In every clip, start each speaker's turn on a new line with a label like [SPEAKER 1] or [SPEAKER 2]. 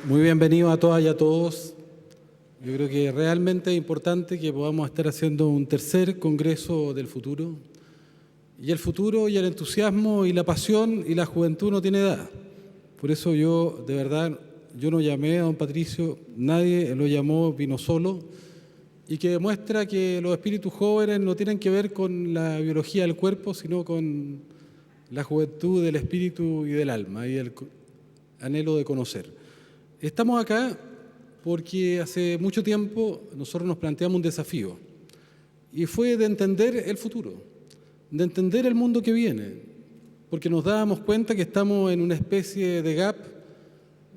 [SPEAKER 1] Muy bienvenido a todas y a todos. Yo creo que realmente es importante que podamos estar haciendo un tercer Congreso del Futuro. Y el futuro y el entusiasmo y la pasión y la juventud no tiene edad. Por eso yo, de verdad, yo no llamé a don Patricio, nadie lo llamó, vino solo, y que demuestra que los espíritus jóvenes no tienen que ver con la biología del cuerpo, sino con la juventud del espíritu y del alma y el anhelo de conocer. Estamos acá porque hace mucho tiempo nosotros nos planteamos un desafío, y fue de entender el futuro, de entender el mundo que viene, porque nos dábamos cuenta que estamos en una especie de gap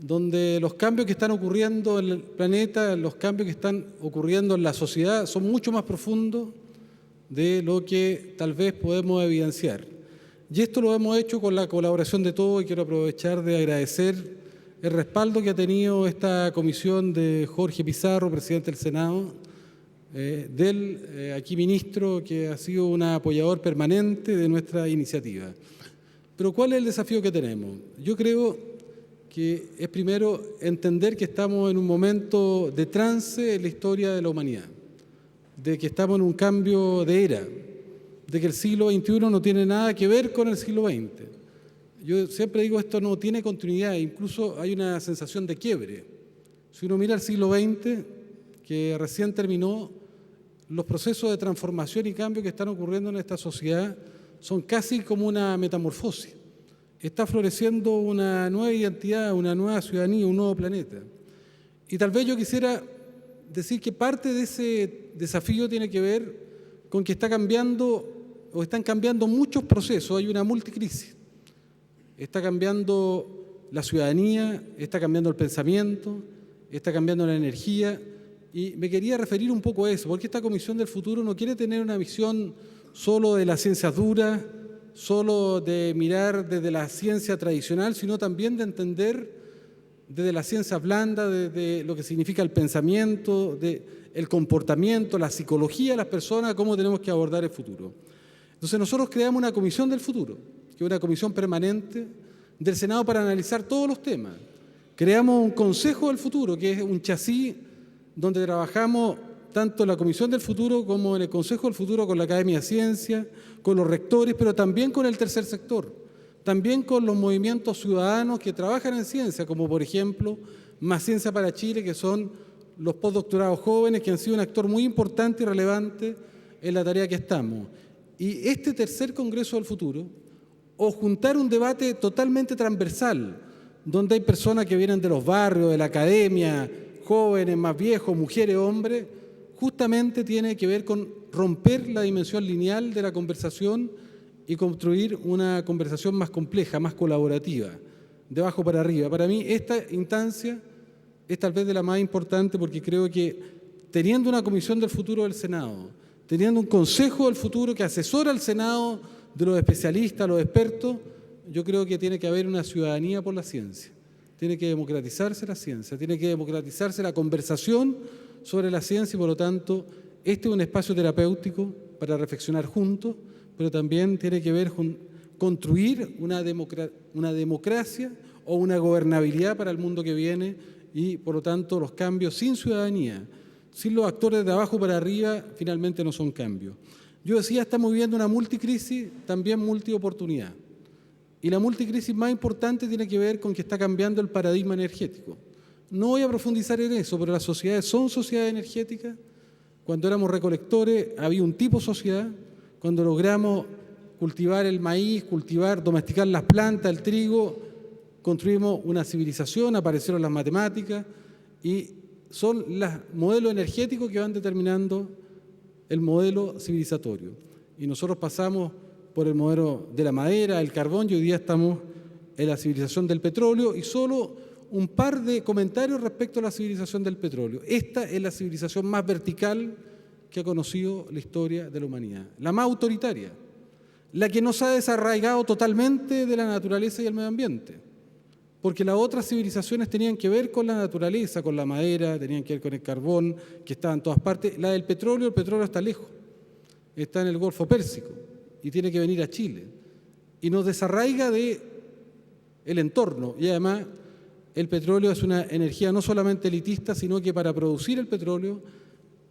[SPEAKER 1] donde los cambios que están ocurriendo en el planeta, los cambios que están ocurriendo en la sociedad son mucho más profundos de lo que tal vez podemos evidenciar. Y esto lo hemos hecho con la colaboración de todos, y quiero aprovechar de agradecer el respaldo que ha tenido esta comisión de Jorge Pizarro, presidente del Senado, del aquí ministro, que ha sido un apoyador permanente de nuestra iniciativa. Pero ¿cuál es el desafío que tenemos? Yo creo que es primero entender que estamos en un momento de trance en la historia de la humanidad, de que estamos en un cambio de era, de que el siglo XXI no tiene nada que ver con el siglo XX. Yo siempre digo, esto no tiene continuidad, incluso hay una sensación de quiebre. Si uno mira el siglo XX, que recién terminó, los procesos de transformación y cambio que están ocurriendo en esta sociedad son casi como una metamorfosis. Está floreciendo una nueva identidad, una nueva ciudadanía, un nuevo planeta. Y tal vez yo quisiera decir que parte de ese desafío tiene que ver con que está cambiando o están cambiando muchos procesos, hay una multicrisis. Está cambiando la ciudadanía, está cambiando el pensamiento, está cambiando la energía, y me quería referir un poco a eso, porque esta Comisión del Futuro no quiere tener una visión solo de las ciencias duras, solo de mirar desde la ciencia tradicional, sino también de entender desde la ciencia blanda, desde lo que significa el pensamiento, el comportamiento, la psicología de las personas, cómo tenemos que abordar el futuro. Entonces nosotros creamos una Comisión del Futuro, que es una comisión permanente del Senado para analizar todos los temas. Creamos un Consejo del Futuro, que es un chasis donde trabajamos tanto en la Comisión del Futuro como en el Consejo del Futuro con la Academia de Ciencias, con los rectores, pero también con el tercer sector, también con los movimientos ciudadanos que trabajan en ciencia, como por ejemplo Más Ciencia para Chile, que son los postdoctorados jóvenes que han sido un actor muy importante y relevante en la tarea que estamos. Y este tercer Congreso del Futuro, o juntar un debate totalmente transversal, donde hay personas que vienen de los barrios, de la academia, jóvenes, más viejos, mujeres, hombres, justamente tiene que ver con romper la dimensión lineal de la conversación y construir una conversación más compleja, más colaborativa, de abajo para arriba. Para mí esta instancia es tal vez de la más importante, porque creo que teniendo una Comisión del Futuro del Senado, teniendo un Consejo del Futuro que asesora al Senado de los especialistas, los expertos, yo creo que tiene que haber una ciudadanía por la ciencia. Tiene que democratizarse la ciencia, tiene que democratizarse la conversación sobre la ciencia, y por lo tanto este es un espacio terapéutico para reflexionar juntos, pero también tiene que ver con construir una democracia o una gobernabilidad para el mundo que viene, y por lo tanto los cambios sin ciudadanía, sin los actores de abajo para arriba, finalmente no son cambios. Yo decía, estamos viviendo una multicrisis, también multioportunidad. Y la multicrisis más importante tiene que ver con que está cambiando el paradigma energético. No voy a profundizar en eso, pero las sociedades son sociedades energéticas. Cuando éramos recolectores había un tipo de sociedad. Cuando logramos cultivar el maíz, domesticar las plantas, el trigo, construimos una civilización, aparecieron las matemáticas, y son los modelos energéticos que van determinando el modelo civilizatorio. Y nosotros pasamos por el modelo de la madera, el carbón, y hoy día estamos en la civilización del petróleo, y solo un par de comentarios respecto a la civilización del petróleo. Esta es la civilización más vertical que ha conocido la historia de la humanidad, la más autoritaria, la que no se ha desarraigado totalmente de la naturaleza y el medio ambiente, porque las otras civilizaciones tenían que ver con la naturaleza, con la madera, tenían que ver con el carbón, que estaba en todas partes. La del petróleo, el petróleo está lejos, está en el Golfo Pérsico, y tiene que venir a Chile, y nos desarraiga del entorno, y además el petróleo es una energía no solamente elitista, sino que para producir el petróleo,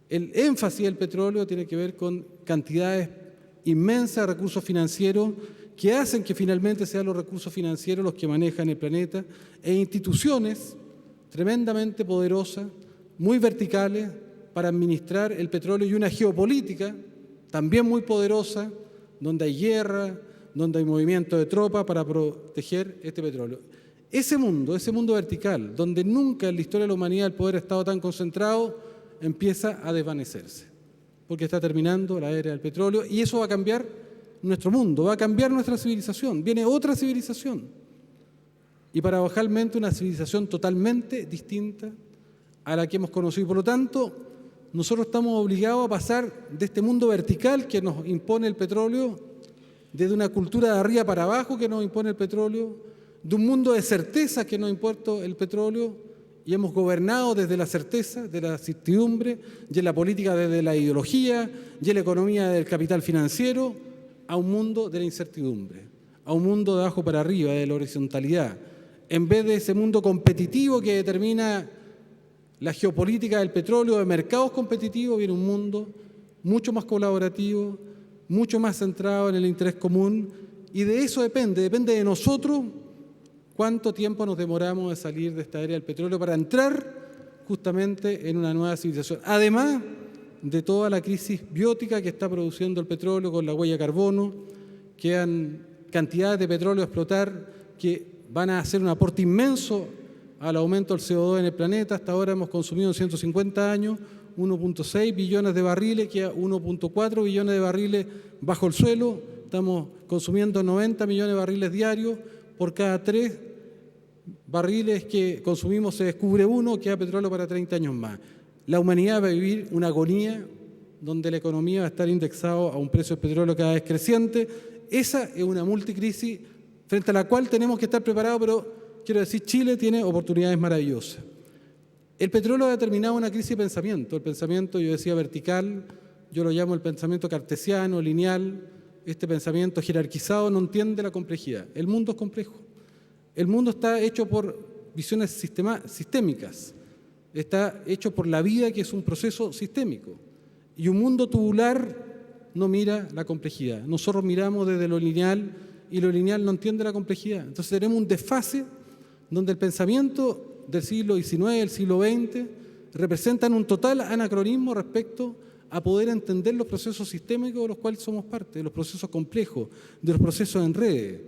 [SPEAKER 1] el énfasis del petróleo tiene que ver con cantidades inmensas de recursos financieros que hacen que finalmente sean los recursos financieros los que manejan el planeta, e instituciones tremendamente poderosas, muy verticales, para administrar el petróleo, y una geopolítica también muy poderosa, donde hay guerra, donde hay movimiento de tropas para proteger este petróleo. Ese mundo vertical, donde nunca en la historia de la humanidad el poder ha estado tan concentrado, empieza a desvanecerse, porque está terminando la era del petróleo, y eso va a cambiar nuestro mundo, va a cambiar nuestra civilización. Viene otra civilización, y paradojalmente una civilización totalmente distinta a la que hemos conocido. Por lo tanto, nosotros estamos obligados a pasar de este mundo vertical que nos impone el petróleo, desde una cultura de arriba para abajo que nos impone el petróleo, de un mundo de certezas que nos impone el petróleo, y hemos gobernado desde la certeza, de la certidumbre, y en la política desde la ideología, y en la economía del capital financiero, a un mundo de la incertidumbre, a un mundo de abajo para arriba, de la horizontalidad. En vez de ese mundo competitivo que determina la geopolítica del petróleo, de mercados competitivos, viene un mundo mucho más colaborativo, mucho más centrado en el interés común, y de eso depende de nosotros cuánto tiempo nos demoramos de salir de esta era del petróleo para entrar justamente en una nueva civilización. Además de toda la crisis biótica que está produciendo el petróleo con la huella de carbono, quedan cantidades de petróleo a explotar que van a hacer un aporte inmenso al aumento del CO2 en el planeta. Hasta ahora hemos consumido en 150 años 1.6 billones de barriles, queda 1.4 billones de barriles bajo el suelo. Estamos consumiendo 90 millones de barriles diarios. Por cada 3 barriles que consumimos se descubre uno, queda petróleo para 30 años más. La humanidad va a vivir una agonía donde la economía va a estar indexada a un precio del petróleo cada vez creciente. Esa es una multicrisis frente a la cual tenemos que estar preparados, pero quiero decir, Chile tiene oportunidades maravillosas. El petróleo ha determinado una crisis de pensamiento. El pensamiento, yo decía, vertical, yo lo llamo el pensamiento cartesiano, lineal. Este pensamiento jerarquizado no entiende la complejidad. El mundo es complejo. El mundo está hecho por visiones sistémicas. Está hecho por la vida, que es un proceso sistémico. Y un mundo tubular no mira la complejidad. Nosotros miramos desde lo lineal, y lo lineal no entiende la complejidad. Entonces tenemos un desfase donde el pensamiento del siglo XIX, del siglo XX, representan un total anacronismo respecto a poder entender los procesos sistémicos de los cuales somos parte, de los procesos complejos, de los procesos en redes.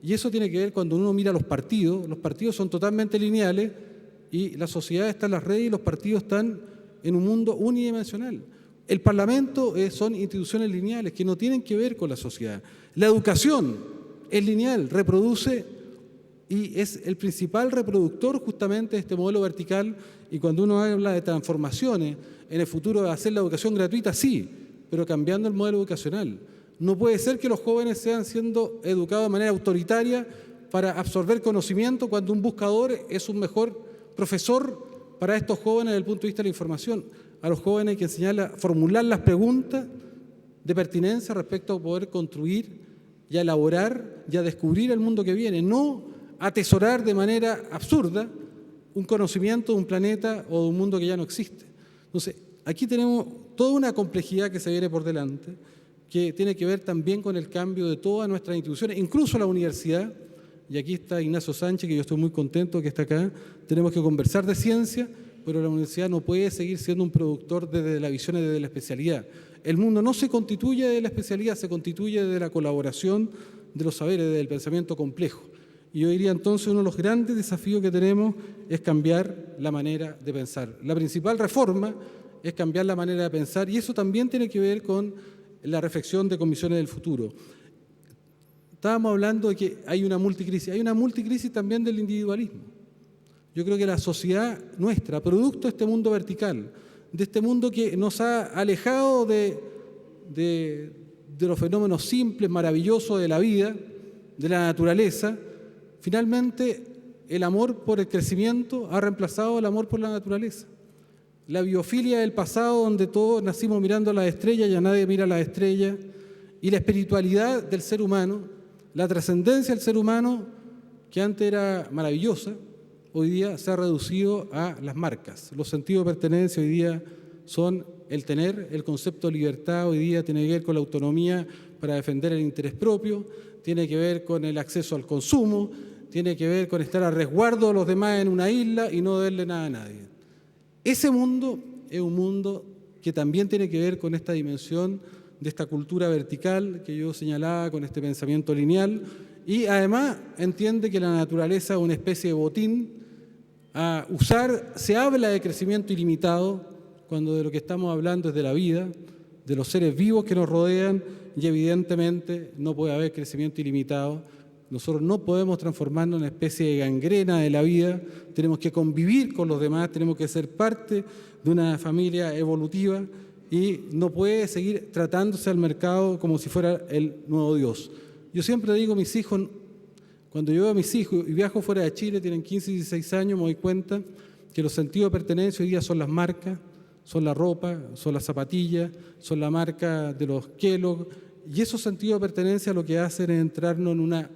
[SPEAKER 1] Y eso tiene que ver cuando uno mira los partidos son totalmente lineales, y la sociedad está en las redes y los partidos están en un mundo unidimensional. El Parlamento son instituciones lineales que no tienen que ver con la sociedad. La educación es lineal, reproduce y es el principal reproductor justamente de este modelo vertical. Y cuando uno habla de transformaciones en el futuro, de hacer la educación gratuita, sí, pero cambiando el modelo educacional. No puede ser que los jóvenes sean siendo educados de manera autoritaria para absorber conocimiento, cuando un buscador es un mejor profesor para estos jóvenes desde el punto de vista de la información. A los jóvenes hay que enseñarles a formular las preguntas de pertinencia respecto a poder construir y a elaborar y a descubrir el mundo que viene, no atesorar de manera absurda un conocimiento de un planeta o de un mundo que ya no existe. Entonces, aquí tenemos toda una complejidad que se viene por delante, que tiene que ver también con el cambio de todas nuestras instituciones, incluso la universidad. Y aquí está Ignacio Sánchez, que yo estoy muy contento que está acá. Tenemos que conversar de ciencia, pero la universidad no puede seguir siendo un productor desde la visión y desde la especialidad. El mundo no se constituye de la especialidad, se constituye de la colaboración de los saberes, del pensamiento complejo. Y yo diría entonces uno de los grandes desafíos que tenemos es cambiar la manera de pensar. La principal reforma es cambiar la manera de pensar, y eso también tiene que ver con la reflexión de comisiones del futuro. Estábamos hablando de que hay una multicrisis también del individualismo. Yo creo que la sociedad nuestra, producto de este mundo vertical, de este mundo que nos ha alejado de los fenómenos simples, maravillosos de la vida, de la naturaleza, finalmente el amor por el crecimiento ha reemplazado el amor por la naturaleza. La biofilia del pasado, donde todos nacimos mirando las estrellas, ya nadie mira las estrellas, y la espiritualidad del ser humano, la trascendencia del ser humano, que antes era maravillosa, hoy día se ha reducido a las marcas. Los sentidos de pertenencia hoy día son el tener, el concepto de libertad hoy día tiene que ver con la autonomía para defender el interés propio, tiene que ver con el acceso al consumo, tiene que ver con estar a resguardo de los demás en una isla y no darle nada a nadie. Ese mundo es un mundo que también tiene que ver con esta dimensión de esta cultura vertical que yo señalaba, con este pensamiento lineal, y además entiende que la naturaleza es una especie de botín a usar. Se habla de crecimiento ilimitado cuando de lo que estamos hablando es de la vida, de los seres vivos que nos rodean, y evidentemente no puede haber crecimiento ilimitado. Nosotros no podemos transformarnos en una especie de gangrena de la vida, tenemos que convivir con los demás, tenemos que ser parte de una familia evolutiva y no puede seguir tratándose al mercado como si fuera el nuevo Dios. Yo siempre digo a mis hijos, cuando yo veo a mis hijos y viajo fuera de Chile, tienen 15 y 16 años, me doy cuenta que los sentidos de pertenencia hoy día son las marcas, son la ropa, son las zapatillas, son la marca de los Kellogg, y esos sentidos de pertenencia lo que hacen es entrarnos en una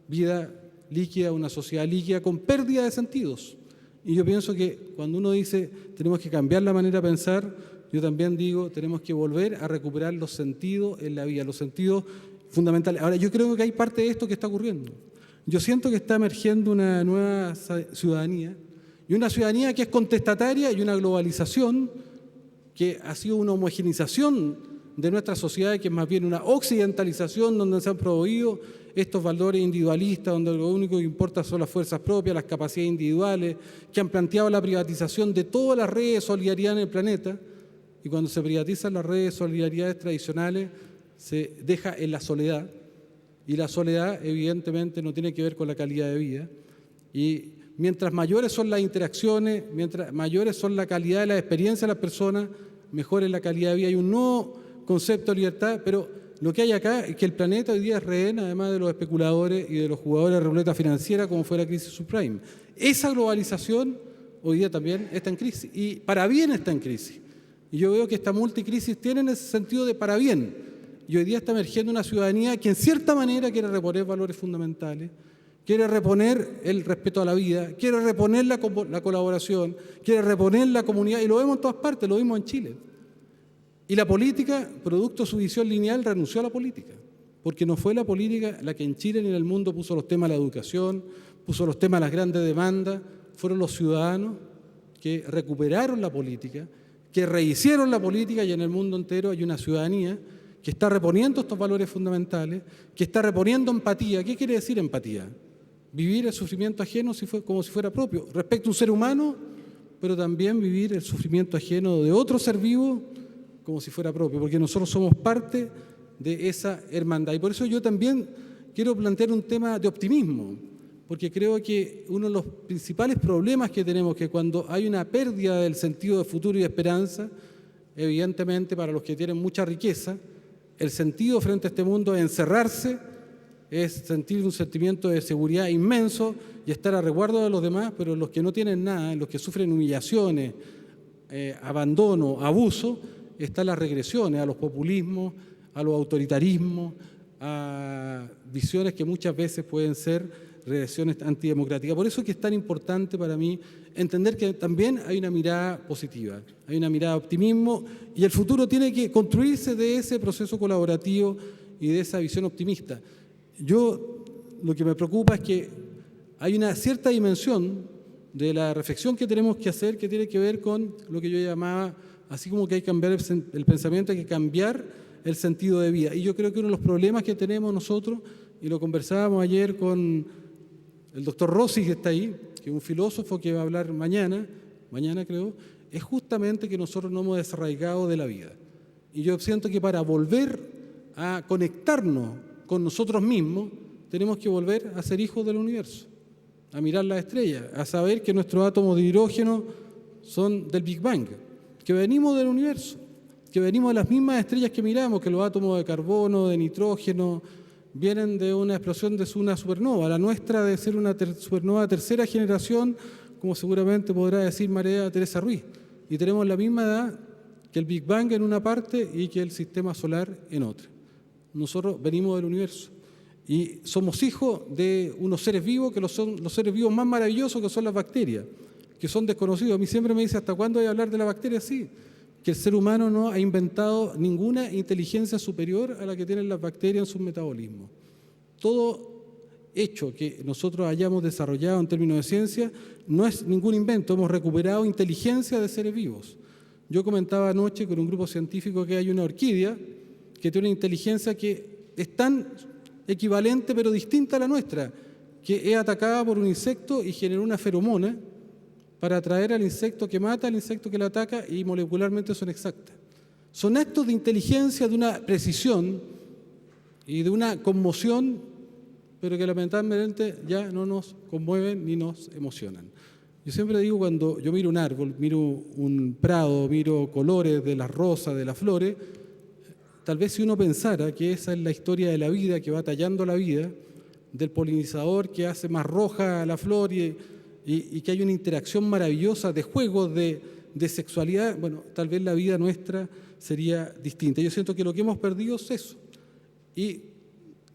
[SPEAKER 1] vida líquida, una sociedad líquida con pérdida de sentidos. Y yo pienso que cuando uno dice tenemos que cambiar la manera de pensar, yo también digo tenemos que volver a recuperar los sentidos en la vida, los sentidos fundamentales. Ahora, yo creo que hay parte de esto que está ocurriendo. Yo siento que está emergiendo una nueva ciudadanía, y una ciudadanía que es contestataria, y una globalización que ha sido una homogeneización de nuestra sociedad, que es más bien una occidentalización donde se han promovido estos valores individualistas, donde lo único que importa son las fuerzas propias, las capacidades individuales, que han planteado la privatización de todas las redes de solidaridad en el planeta, y cuando se privatizan las redes de solidaridad tradicionales se deja en la soledad, y la soledad evidentemente no tiene que ver con la calidad de vida, y mientras mayores son las interacciones, mientras mayores son la calidad de la experiencia de las personas, mejor es la calidad de vida. Hay un nuevo concepto de libertad, pero lo que hay acá es que el planeta hoy día es rehén, además de los especuladores y de los jugadores de ruleta financiera, como fue la crisis subprime. Esa globalización hoy día también está en crisis, y para bien está en crisis. Y yo veo que esta multicrisis tiene en ese sentido de para bien. Y hoy día está emergiendo una ciudadanía que en cierta manera quiere reponer valores fundamentales, quiere reponer el respeto a la vida, quiere reponer la colaboración, quiere reponer la comunidad, y lo vemos en todas partes, lo vimos en Chile. Y la política, producto de su visión lineal, renunció a la política, porque no fue la política la que en Chile ni en el mundo puso los temas de la educación, puso los temas de las grandes demandas, fueron los ciudadanos que recuperaron la política, que rehicieron la política, y en el mundo entero hay una ciudadanía que está reponiendo estos valores fundamentales, que está reponiendo empatía. ¿Qué quiere decir empatía? Vivir el sufrimiento ajeno como si fuera propio, respecto a un ser humano, pero también vivir el sufrimiento ajeno de otro ser vivo como si fuera propio, porque nosotros somos parte de esa hermandad. Y por eso yo también quiero plantear un tema de optimismo, porque creo que uno de los principales problemas que tenemos, que cuando hay una pérdida del sentido de futuro y de esperanza, evidentemente para los que tienen mucha riqueza, el sentido frente a este mundo es encerrarse, es sentir un sentimiento de seguridad inmenso y estar a resguardo de los demás, pero los que no tienen nada, los que sufren humillaciones, abandono, abuso, están las regresiones a los populismos, a los autoritarismos, a visiones que muchas veces pueden ser regresiones antidemocráticas. Por eso es que es tan importante para mí entender que también hay una mirada positiva, hay una mirada de optimismo, y el futuro tiene que construirse de ese proceso colaborativo y de esa visión optimista. Lo que me preocupa es que hay una cierta dimensión de la reflexión que tenemos que hacer que tiene que ver con lo que yo llamaba, así como que hay que cambiar el pensamiento, hay que cambiar el sentido de vida. Y yo creo que uno de los problemas que tenemos nosotros, y lo conversábamos ayer con el doctor Rossi, que está ahí, que es un filósofo que va a hablar mañana creo, es justamente que nosotros no hemos desarraigado de la vida. Y yo siento que para volver a conectarnos con nosotros mismos, tenemos que volver a ser hijos del universo, a mirar las estrellas, a saber que nuestros átomos de hidrógeno son del Big Bang, que venimos del universo, que venimos de las mismas estrellas que miramos, que los átomos de carbono, de nitrógeno, vienen de una explosión de una supernova. La nuestra debe ser una supernova de tercera generación, como seguramente podrá decir María Teresa Ruiz. Y tenemos la misma edad que el Big Bang en una parte y que el sistema solar en otra. Nosotros venimos del universo. Y somos hijos de unos seres vivos que son los seres vivos más maravillosos, que son las bacterias, que son desconocidos. A mí siempre me dice, ¿hasta cuándo voy a hablar de la bacteria? Sí, que el ser humano no ha inventado ninguna inteligencia superior a la que tienen las bacterias en su metabolismo. Todo hecho que nosotros hayamos desarrollado en términos de ciencia no es ningún invento, hemos recuperado inteligencia de seres vivos. Yo comentaba anoche con un grupo científico que hay una orquídea que tiene una inteligencia que es tan equivalente pero distinta a la nuestra, que es atacada por un insecto y genera una feromona para atraer al insecto que mata al insecto que la ataca, y molecularmente son exactas. Son actos de inteligencia, de una precisión y de una conmoción, pero que lamentablemente ya no nos conmueven ni nos emocionan. Yo siempre digo, cuando yo miro un árbol, miro un prado, miro colores de las rosas, de las flores, tal vez si uno pensara que esa es la historia de la vida, que va tallando la vida, del polinizador que hace más roja la flor y que hay una interacción maravillosa de juegos, de sexualidad, bueno, tal vez la vida nuestra sería distinta. Yo siento que lo que hemos perdido es eso. Y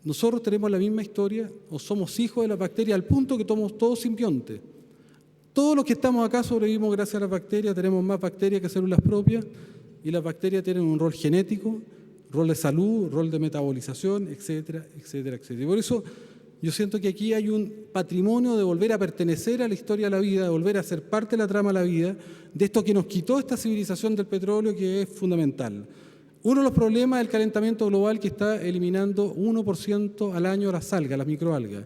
[SPEAKER 1] nosotros tenemos la misma historia, o somos hijos de las bacterias, al punto que somos todos simbiontes. Todos los que estamos acá sobrevivimos gracias a las bacterias, tenemos más bacterias que células propias, y las bacterias tienen un rol genético, rol de salud, rol de metabolización, etcétera, etcétera, etcétera. Y por eso yo siento que aquí hay un patrimonio de volver a pertenecer a la historia de la vida, de volver a ser parte de la trama de la vida, de esto que nos quitó esta civilización del petróleo, que es fundamental. Uno de los problemas es el calentamiento global, que está eliminando 1% al año las algas, las microalgas.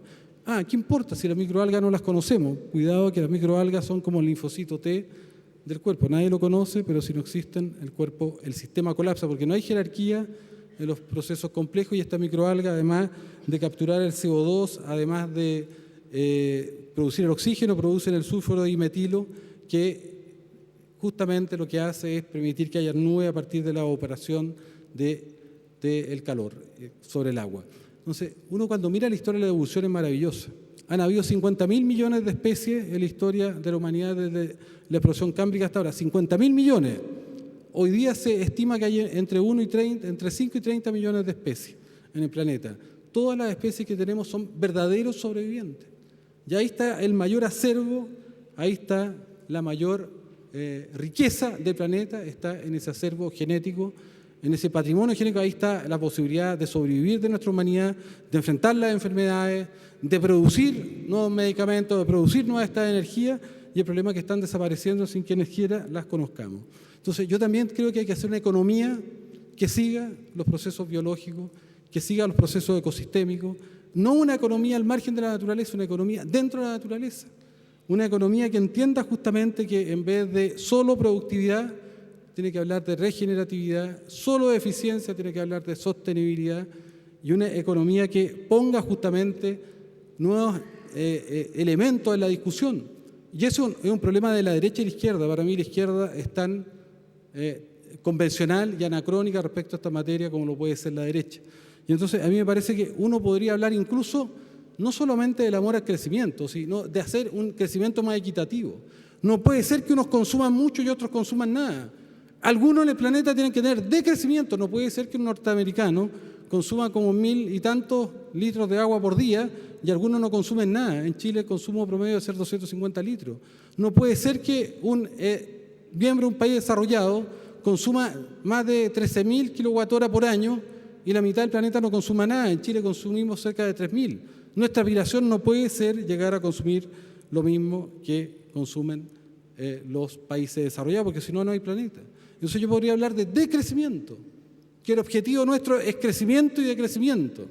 [SPEAKER 1] ¿Qué importa si las microalgas no las conocemos? Cuidado, que las microalgas son como el linfocito T del cuerpo. Nadie lo conoce, pero si no existen, el sistema colapsa, porque no hay jerarquía en los procesos complejos, y esta microalga, además de capturar el CO2, además de producir el oxígeno, producen el sulfuro de dimetilo, que justamente lo que hace es permitir que haya nubes a partir de la evaporación del calor sobre el agua. Entonces, uno cuando mira la historia de la evolución es maravillosa. Han habido 50.000 millones de especies en la historia de la humanidad desde la explosión cámbrica hasta ahora. 50.000 millones. Hoy día se estima que hay entre 5 y 30 millones de especies en el planeta. Todas las especies que tenemos son verdaderos sobrevivientes. Y ahí está el mayor acervo, ahí está la mayor riqueza del planeta, está en ese acervo genético, en ese patrimonio genético. Ahí está la posibilidad de sobrevivir de nuestra humanidad, de enfrentar las enfermedades, de producir nuevos medicamentos, de producir nuevas estados de energía, y el problema es que están desapareciendo sin que ni siquiera las conozcamos. Entonces, yo también creo que hay que hacer una economía que siga los procesos biológicos, que siga los procesos ecosistémicos, no una economía al margen de la naturaleza, una economía dentro de la naturaleza. Una economía que entienda justamente que en vez de solo productividad, tiene que hablar de regeneratividad, solo de eficiencia, tiene que hablar de sostenibilidad, y una economía que ponga justamente nuevos elementos en la discusión. Y eso es un problema de la derecha y la izquierda. Para mí la izquierda es tan convencional y anacrónica respecto a esta materia como lo puede ser la derecha. Y entonces a mí me parece que uno podría hablar incluso no solamente del amor al crecimiento, sino de hacer un crecimiento más equitativo. No puede ser que unos consuman mucho y otros consuman nada. Algunos en el planeta tienen que tener decrecimiento. No puede ser que un norteamericano consuma como 1.000 y tantos litros de agua por día y algunos no consumen nada. En Chile el consumo promedio debe ser 250 litros. No puede ser que un miembro de un país desarrollado consuma más de 13.000 kWh por año y la mitad del planeta no consuma nada. En Chile consumimos cerca de 3.000. Nuestra aspiración no puede ser llegar a consumir lo mismo que consumen los países desarrollados, porque si no, no hay planeta. Entonces yo podría hablar de decrecimiento, que el objetivo nuestro es crecimiento y decrecimiento,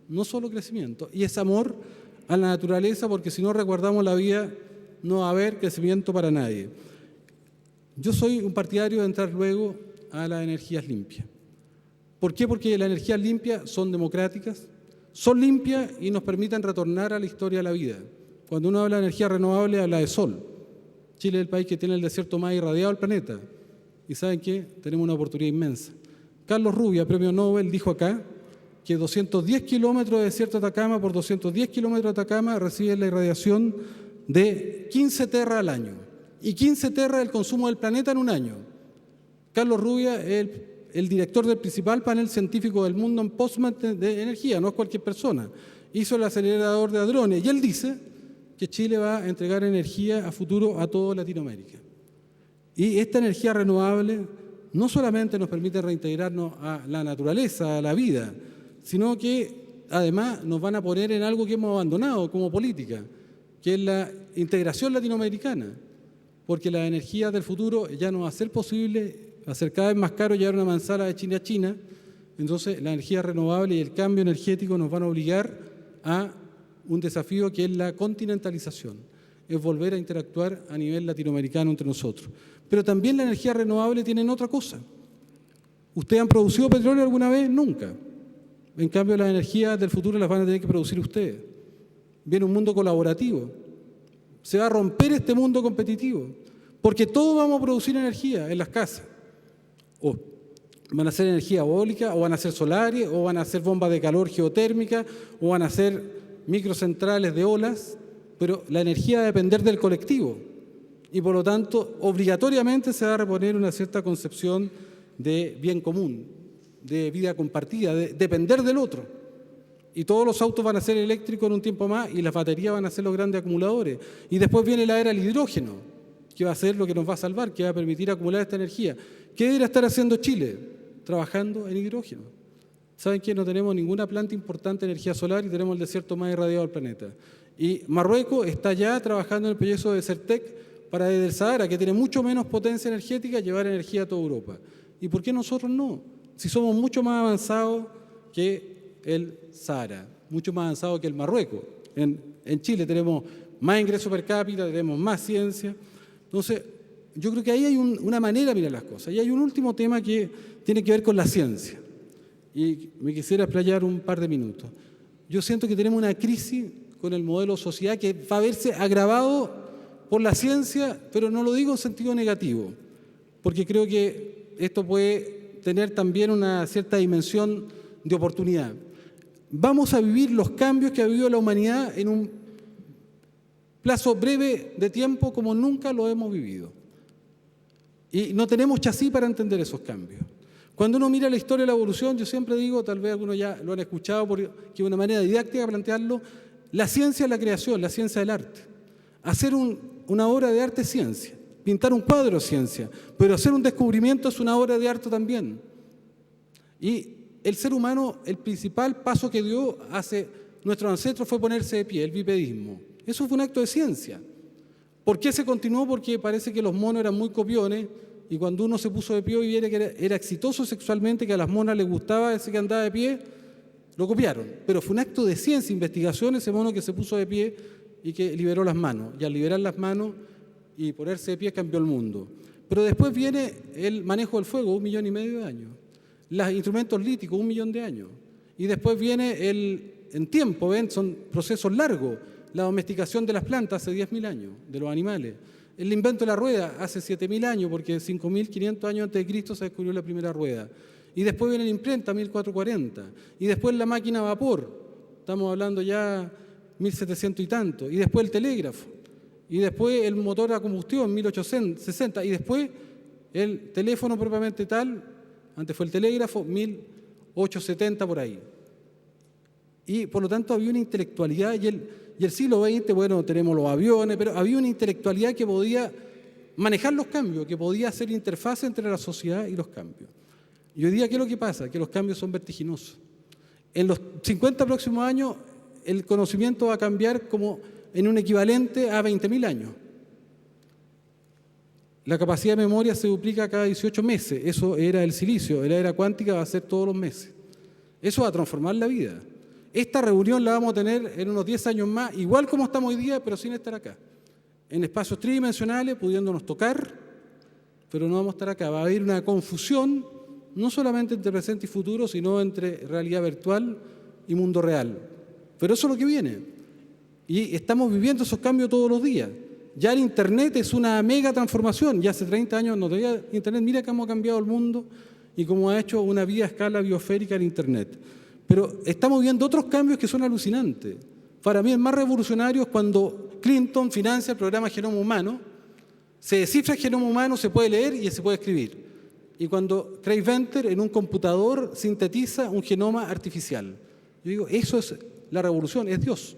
[SPEAKER 1] no solo crecimiento, y es amor a la naturaleza, porque si no resguardamos la vida no va a haber crecimiento para nadie. Yo soy un partidario de entrar luego a las energías limpias. ¿Por qué? Porque las energías limpias son democráticas, son limpias y nos permiten retornar a la historia de la vida. Cuando uno habla de energía renovable, habla de sol. Chile es el país que tiene el desierto más irradiado del planeta. ¿Y saben qué? Tenemos una oportunidad inmensa. Carlos Rubia, premio Nobel, dijo acá que 210 kilómetros de desierto de Atacama por 210 kilómetros de Atacama reciben la irradiación de 15 terras al año. Y 15 terras es el consumo del planeta en un año. Carlos Rubia es el director del principal panel científico del mundo en Postman de energía, no es cualquier persona. Hizo el acelerador de hadrones y él dice que Chile va a entregar energía a futuro a toda Latinoamérica. Y esta energía renovable no solamente nos permite reintegrarnos a la naturaleza, a la vida, sino que además nos van a poner en algo que hemos abandonado como política, que es la integración latinoamericana, porque la energía del futuro ya no va a ser posible, va a ser cada vez más caro llevar una manzana de China a China. Entonces la energía renovable y el cambio energético nos van a obligar a un desafío que es la continentalización, es volver a interactuar a nivel latinoamericano entre nosotros. Pero también la energía renovable tiene otra cosa. ¿Ustedes han producido petróleo alguna vez? Nunca. En cambio, las energías del futuro las van a tener que producir ustedes. Viene un mundo colaborativo. Se va a romper este mundo competitivo, porque todos vamos a producir energía en las casas. O van a ser energía eólica, o van a ser solares, o van a ser bombas de calor geotérmica, o van a ser microcentrales de olas, pero la energía va a depender del colectivo. Y por lo tanto, obligatoriamente se va a reponer una cierta concepción de bien común, de vida compartida, de depender del otro. Y todos los autos van a ser eléctricos en un tiempo más y las baterías van a ser los grandes acumuladores. Y después viene la era del hidrógeno, que va a ser lo que nos va a salvar, que va a permitir acumular esta energía. ¿Qué debería estar haciendo Chile? Trabajando en hidrógeno. ¿Saben que no tenemos ninguna planta importante de energía solar y tenemos el desierto más irradiado del planeta? Y Marruecos está ya trabajando en el proyecto de Certec para desde el Sahara, que tiene mucho menos potencia energética, llevar energía a toda Europa. ¿Y por qué nosotros no? Si somos mucho más avanzados que el Sahara, mucho más avanzados que el Marruecos. En Chile tenemos más ingreso per cápita, tenemos más ciencia. Entonces, yo creo que ahí hay una manera de mirar las cosas. Y hay un último tema que tiene que ver con la ciencia. Y me quisiera explayar un par de minutos. Yo siento que tenemos una crisis con el modelo de sociedad que va a verse agravado por la ciencia, pero no lo digo en sentido negativo, porque creo que esto puede tener también una cierta dimensión de oportunidad. Vamos a vivir los cambios que ha vivido la humanidad en un plazo breve de tiempo como nunca lo hemos vivido. Y no tenemos chasis para entender esos cambios. Cuando uno mira la historia de la evolución, yo siempre digo, tal vez algunos ya lo han escuchado porque es una manera didáctica de plantearlo, la ciencia es la creación, la ciencia del arte. Hacer una obra de arte es ciencia, pintar un cuadro es ciencia, pero hacer un descubrimiento es una obra de arte también. Y el ser humano, el principal paso que dio hace nuestros ancestros fue ponerse de pie, el bipedismo. Eso fue un acto de ciencia. ¿Por qué se continuó? Porque parece que los monos eran muy copiones y cuando uno se puso de pie y viera que era exitoso sexualmente, que a las monas les gustaba ese que andaba de pie, lo copiaron. Pero fue un acto de ciencia, investigación, ese mono que se puso de pie y que liberó las manos. Y al liberar las manos y ponerse de pie cambió el mundo. Pero después viene el manejo del fuego, 1,5 millones de años. Los instrumentos líticos, 1 millón de años. Y después viene en tiempo, ¿ven? Son procesos largos. La domesticación de las plantas hace 10.000 años, de los animales. El invento de la rueda hace 7.000 años, porque 5.500 años antes de Cristo se descubrió la primera rueda. Y después viene la imprenta, 1440. Y después la máquina a vapor, estamos hablando ya 1700 y tanto. Y después el telégrafo. Y después el motor a combustión, 1860. Y después el teléfono propiamente tal, antes fue el telégrafo, 1870 por ahí. Y por lo tanto había una intelectualidad y el siglo XX, bueno, tenemos los aviones, pero había una intelectualidad que podía manejar los cambios, que podía hacer interfaz entre la sociedad y los cambios. Y hoy día, ¿qué es lo que pasa? Que los cambios son vertiginosos. En los 50 próximos años, el conocimiento va a cambiar como en un equivalente a 20.000 años. La capacidad de memoria se duplica cada 18 meses. Eso era el silicio. La era cuántica va a ser todos los meses. Eso va a transformar la vida. Esta reunión la vamos a tener en unos 10 años más, igual como estamos hoy día, pero sin estar acá. En espacios tridimensionales, pudiéndonos tocar, pero no vamos a estar acá. Va a haber una confusión, no solamente entre presente y futuro, sino entre realidad virtual y mundo real. Pero eso es lo que viene. Y estamos viviendo esos cambios todos los días. Ya el Internet es una mega transformación. Ya hace 30 años no tenía Internet. Mira cómo ha cambiado el mundo y cómo ha hecho una vida a escala biosférica el Internet. Pero estamos viendo otros cambios que son alucinantes. Para mí el más revolucionario es cuando Clinton financia el programa Genoma Humano, se descifra el genoma humano, se puede leer y se puede escribir. y cuando Craig Venter en un computador sintetiza un genoma artificial. Yo digo, eso es la revolución, es Dios.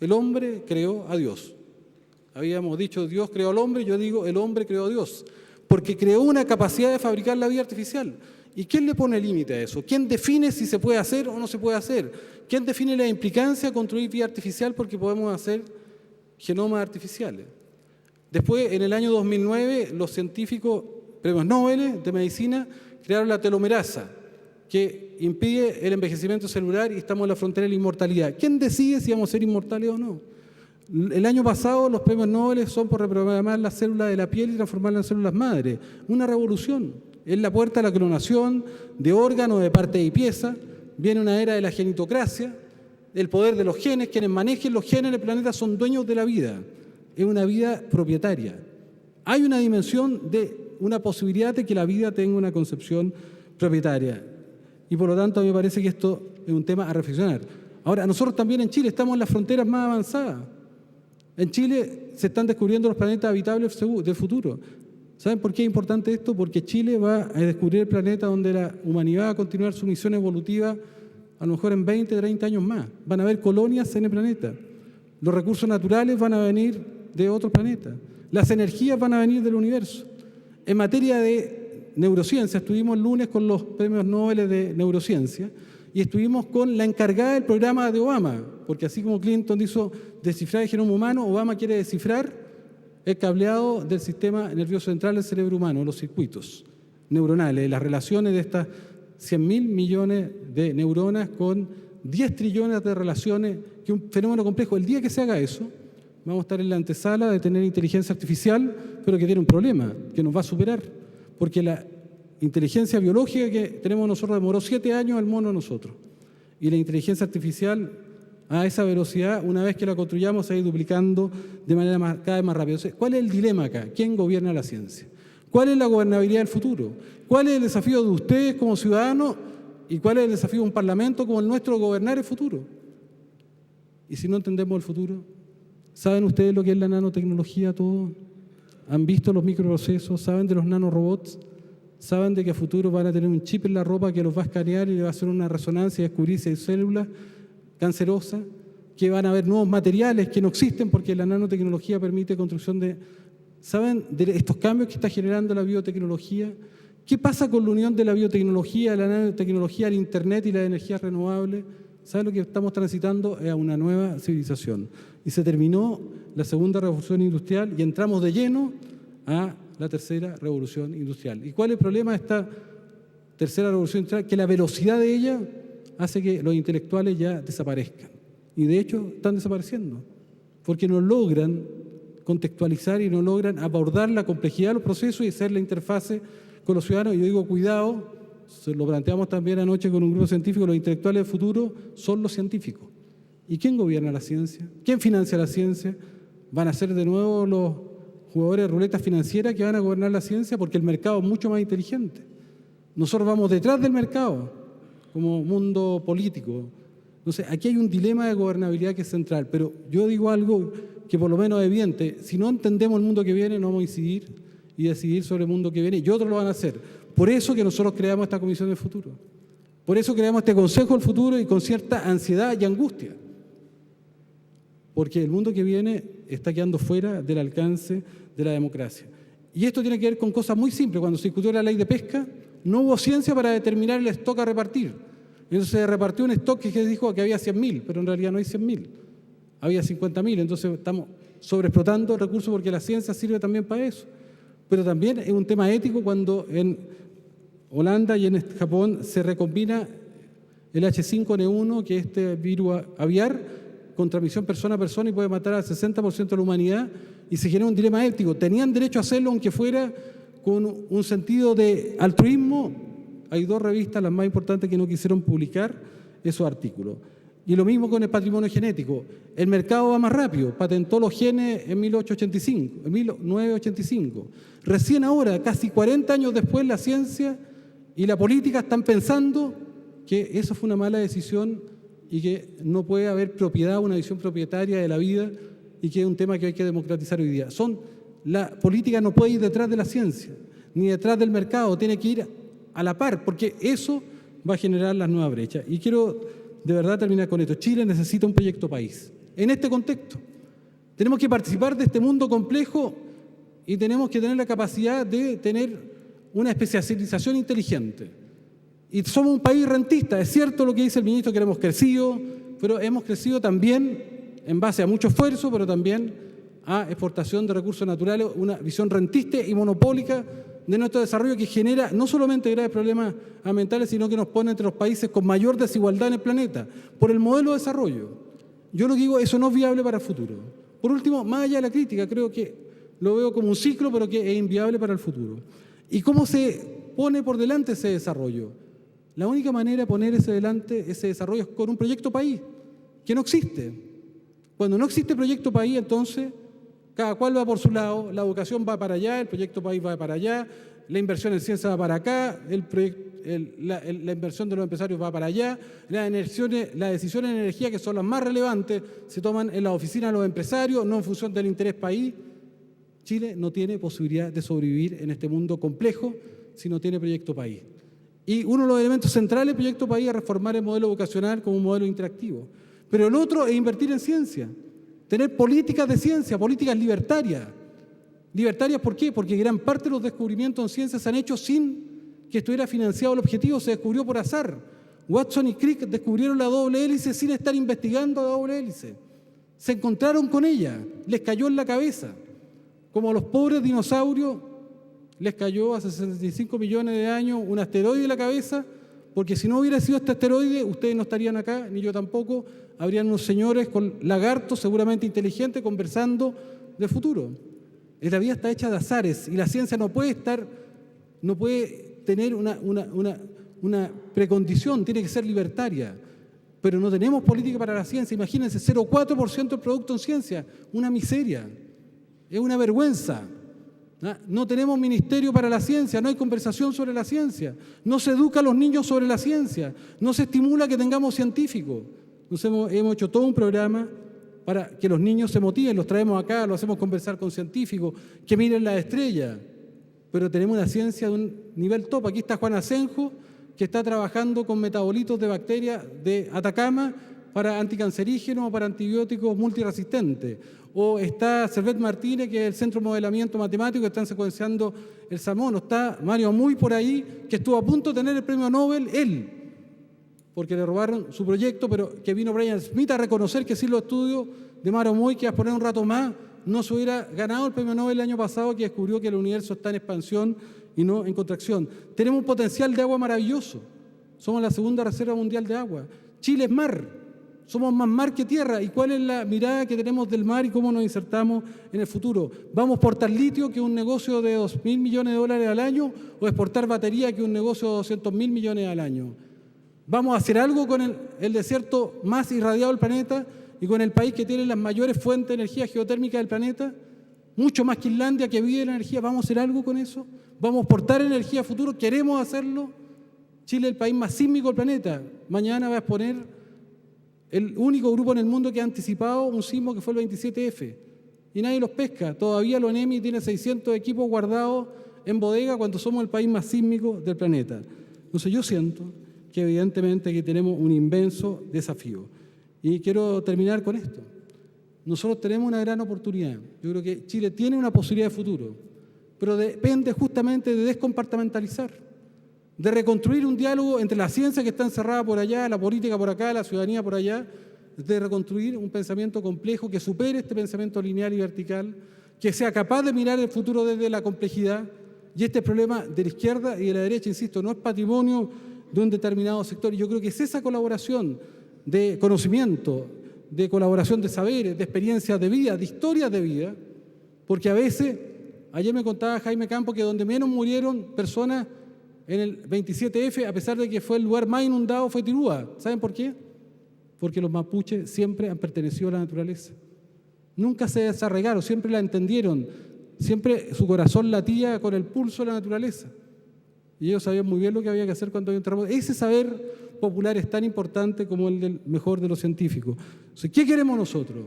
[SPEAKER 1] El hombre creó a Dios. Habíamos dicho, Dios creó al hombre, yo digo, el hombre creó a Dios, porque creó una capacidad de fabricar la vida artificial. ¿Y quién le pone límite a eso? ¿Quién define si se puede hacer o no se puede hacer? ¿Quién define la implicancia de construir vida artificial porque podemos hacer genomas artificiales? Después, en el año 2009, los científicos, premios Nobel de medicina, crearon la telomerasa, que impide el envejecimiento celular y estamos en la frontera de la inmortalidad. ¿Quién decide si vamos a ser inmortales o no? El año pasado los premios Nobel son por reprogramar las células de la piel y transformarlas en células madre. Una revolución. Es la puerta a la clonación de órganos, de partes y piezas. Viene una era de la genitocracia, el poder de los genes. Quienes manejen los genes en el planeta son dueños de la vida. Es una vida propietaria. Hay una dimensión de una posibilidad de que la vida tenga una concepción propietaria. Y por lo tanto, a mí me parece que esto es un tema a reflexionar. Ahora, nosotros también en Chile estamos en las fronteras más avanzadas. En Chile se están descubriendo los planetas habitables del futuro. ¿Saben por qué es importante esto? Porque Chile va a descubrir el planeta donde la humanidad va a continuar su misión evolutiva a lo mejor en 20, 30 años más. Van a haber colonias en el planeta. Los recursos naturales van a venir de otros planetas. Las energías van a venir del universo. En materia de neurociencia, estuvimos el lunes con los premios Nobel de neurociencia y estuvimos con la encargada del programa de Obama, porque así como Clinton hizo descifrar el genoma humano, Obama quiere descifrar el cableado del sistema nervioso central del cerebro humano, los circuitos neuronales, las relaciones de estas 100.000 millones de neuronas con 10 trillones de relaciones, que es un fenómeno complejo. El día que se haga eso, vamos a estar en la antesala de tener inteligencia artificial, pero que tiene un problema, que nos va a superar, porque la inteligencia biológica que tenemos nosotros demoró 7 años al mono a nosotros, y la inteligencia artificial a esa velocidad, una vez que la construyamos, se va a ir duplicando de manera cada vez más rápida. Entonces, ¿cuál es el dilema acá? ¿Quién gobierna la ciencia? ¿Cuál es la gobernabilidad del futuro? ¿Cuál es el desafío de ustedes como ciudadanos y cuál es el desafío de un parlamento como el nuestro de gobernar el futuro? Y si no entendemos el futuro, ¿saben ustedes lo que es la nanotecnología todo? ¿Han visto los microprocesos? ¿Saben de los nanorobots? ¿Saben de que a futuro van a tener un chip en la ropa que los va a escanear y le va a hacer una resonancia y descubrir si hay células cancerosas? Que van a haber nuevos materiales que no existen porque la nanotecnología permite construcción de... ¿Saben de estos cambios que está generando la biotecnología? ¿Qué pasa con la unión de la biotecnología, la nanotecnología, el Internet y las energías renovables? ¿Saben lo que estamos transitando? Es a una nueva civilización. Y se terminó la segunda revolución industrial y entramos de lleno a la tercera revolución industrial. ¿Y cuál es el problema de esta tercera revolución industrial? Que la velocidad de ella hace que los intelectuales ya desaparezcan. Y de hecho están desapareciendo, porque no logran contextualizar y no logran abordar la complejidad de los procesos y hacer la interfase con los ciudadanos. Y yo digo, cuidado, se lo planteamos también anoche con un grupo científico, los intelectuales del futuro son los científicos. ¿Y quién gobierna la ciencia? ¿Quién financia la ciencia? ¿Van a ser de nuevo los jugadores de ruletas financieras que van a gobernar la ciencia? Porque el mercado es mucho más inteligente. Nosotros vamos detrás del mercado como mundo político. Entonces, aquí hay un dilema de gobernabilidad que es central, pero yo digo algo que por lo menos es evidente: si no entendemos el mundo que viene, no vamos a incidir y decidir sobre el mundo que viene, y otros lo van a hacer. Por eso que nosotros creamos esta Comisión del Futuro. Por eso creamos este Consejo del Futuro, y con cierta ansiedad y angustia. Porque el mundo que viene está quedando fuera del alcance de la democracia. Y esto tiene que ver con cosas muy simples. Cuando se discutió la ley de pesca, no hubo ciencia para determinar el stock a repartir. Entonces se repartió un stock que dijo que había 100.000, pero en realidad no hay 100.000. Había 50.000, entonces estamos sobreexplotando recursos porque la ciencia sirve también para eso. Pero también es un tema ético cuando en Holanda y en Japón se recombina el H5N1, que es este virus aviar, con transmisión persona a persona y puede matar al 60% de la humanidad, y se genera un dilema ético. ¿Tenían derecho a hacerlo aunque fuera con un sentido de altruismo? Hay 2 revistas, las más importantes, que no quisieron publicar esos artículos. Y lo mismo con el patrimonio genético. El mercado va más rápido, patentó los genes en 1985. Recién ahora, casi 40 años después, la ciencia y la política están pensando que eso fue una mala decisión y que no puede haber propiedad, una visión propietaria de la vida, y que es un tema que hay que democratizar hoy día. La política no puede ir detrás de la ciencia. ni detrás del mercado, tiene que ir a la par, porque eso va a generar las nuevas brechas. Y quiero de verdad terminar con esto. Chile necesita un proyecto país. En este contexto, tenemos que participar de este mundo complejo y tenemos que tener la capacidad de tener una especialización inteligente. Y somos un país rentista. Es cierto lo que dice el ministro, que hemos crecido, pero hemos crecido también en base a mucho esfuerzo, pero también a exportación de recursos naturales, una visión rentista y monopólica de nuestro desarrollo que genera no solamente graves problemas ambientales, sino que nos pone entre los países con mayor desigualdad en el planeta, por el modelo de desarrollo. Yo lo que digo, eso no es viable para el futuro. Por último, más allá de la crítica, creo que lo veo como un ciclo, pero que es inviable para el futuro. ¿Y cómo se pone por delante ese desarrollo? La única manera de poner ese desarrollo es con un proyecto país, que no existe. Cuando no existe proyecto país, entonces cada cual va por su lado, la educación va para allá, el proyecto país va para allá, la inversión en ciencia va para acá, la inversión de los empresarios va para allá, las decisiones en energía, que son las más relevantes, se toman en la oficina de los empresarios, no en función del interés país. Chile no tiene posibilidad de sobrevivir en este mundo complejo si no tiene proyecto país. Y uno de los elementos centrales del proyecto país es reformar el modelo educacional como un modelo interactivo. Pero el otro es invertir en ciencia, tener políticas de ciencia, políticas libertarias. ¿Libertarias por qué? Porque gran parte de los descubrimientos en ciencia se han hecho sin que estuviera financiado el objetivo, se descubrió por azar. Watson y Crick descubrieron la doble hélice sin estar investigando la doble hélice. Se encontraron con ella, les cayó en la cabeza. Como a los pobres dinosaurios les cayó hace 65 millones de años un asteroide en la cabeza, porque si no hubiera sido este asteroide, ustedes no estarían acá, ni yo tampoco. Habrían unos señores con lagartos seguramente inteligentes conversando del futuro. La vida está hecha de azares y la ciencia no puede tener una precondición, tiene que ser libertaria. Pero no tenemos política para la ciencia. Imagínense, 0,4% del producto en ciencia, una miseria, es una vergüenza. No tenemos ministerio para la ciencia, no hay conversación sobre la ciencia, no se educa a los niños sobre la ciencia, no se estimula que tengamos científicos. Entonces hemos hecho todo un programa para que los niños se motiven, los traemos acá, los hacemos conversar con científicos, que miren las estrellas, pero tenemos una ciencia de un nivel top. Aquí está Juan Asenjo, que está trabajando con metabolitos de bacterias de Atacama para anticancerígenos o para antibióticos multiresistentes. O está Servet Martínez, que es el Centro de Modelamiento Matemático, que están secuenciando el salmón. O está Mario Muy por ahí, que estuvo a punto de tener el premio Nobel, él, porque le robaron su proyecto, pero que vino Brian Smith a reconocer que sí los estudios de Mario Muy, que va a poner un rato más, no se hubiera ganado el premio Nobel el año pasado, que descubrió que el universo está en expansión y no en contracción. Tenemos un potencial de agua maravilloso. Somos la segunda reserva mundial de agua. Chile es mar. Somos más mar que tierra. ¿Y cuál es la mirada que tenemos del mar y cómo nos insertamos en el futuro? ¿Vamos a exportar litio, que es un negocio de $2.000 millones al año, o exportar batería, que es un negocio de $200.000 millones al año? ¿Vamos a hacer algo con el desierto más irradiado del planeta y con el país que tiene las mayores fuentes de energía geotérmica del planeta? Mucho más que Islandia, que vive la energía. ¿Vamos a hacer algo con eso? ¿Vamos a exportar energía a futuro? ¿Queremos hacerlo? Chile es el país más sísmico del planeta. Mañana va a exponer el único grupo en el mundo que ha anticipado un sismo, que fue el 27F. Y nadie los pesca. Todavía la ONEMI tiene 600 equipos guardados en bodega cuando somos el país más sísmico del planeta. Entonces yo siento que evidentemente que tenemos un inmenso desafío. Y quiero terminar con esto. Nosotros tenemos una gran oportunidad. Yo creo que Chile tiene una posibilidad de futuro, pero depende justamente de descompartamentalizar, de reconstruir un diálogo entre la ciencia, que está encerrada por allá, la política por acá, la ciudadanía por allá, de reconstruir un pensamiento complejo que supere este pensamiento lineal y vertical, que sea capaz de mirar el futuro desde la complejidad. Y este problema de la izquierda y de la derecha, insisto, no es patrimonio de un determinado sector. Y yo creo que es esa colaboración de conocimiento, de colaboración de saberes, de experiencias de vida, de historias de vida, porque a veces, ayer me contaba Jaime Campo que donde menos murieron personas en el 27F, a pesar de que fue el lugar más inundado, fue Tirúa. ¿Saben por qué? Porque los mapuches siempre han pertenecido a la naturaleza. Nunca se desarraigaron, siempre la entendieron, siempre su corazón latía con el pulso de la naturaleza. Y ellos sabían muy bien lo que había que hacer cuando había un terremoto. Ese saber popular es tan importante como el del mejor de los científicos. Entonces, ¿qué queremos nosotros?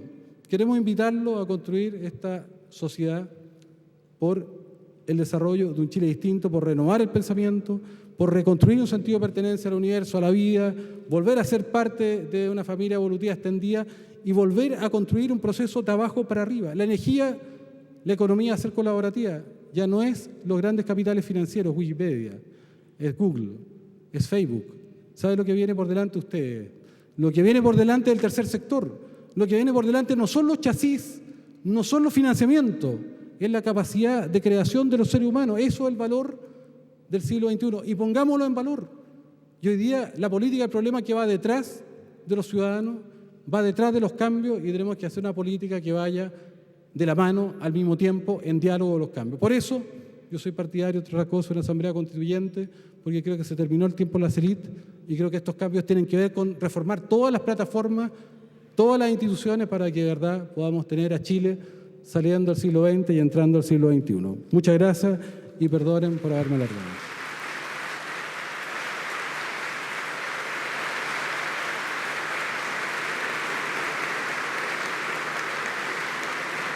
[SPEAKER 1] Queremos invitarlo a construir esta sociedad por el desarrollo de un Chile distinto, por renovar el pensamiento, por reconstruir un sentido de pertenencia al universo, a la vida, volver a ser parte de una familia evolutiva extendida y volver a construir un proceso de abajo para arriba. La energía, la economía va a ser colaborativa. Ya no es los grandes capitales financieros, Wikipedia, es Google, es Facebook. ¿Sabe lo que viene por delante ustedes? Lo que viene por delante del tercer sector. Lo que viene por delante no son los chasis, no son los financiamientos, es la capacidad de creación de los seres humanos. Eso es el valor del siglo XXI. Y pongámoslo en valor. Y hoy día la política, el problema que va detrás de los ciudadanos, va detrás de los cambios y tenemos que hacer una política que vaya de la mano al mismo tiempo en diálogo con los cambios. Por eso yo soy partidario, otra cosa, de una asamblea constituyente, porque creo que se terminó el tiempo de la élite y creo que estos cambios tienen que ver con reformar todas las plataformas, todas las instituciones para que de verdad podamos tener a Chile saliendo del siglo XX y entrando al siglo XXI. Muchas gracias y perdonen por haberme alargado.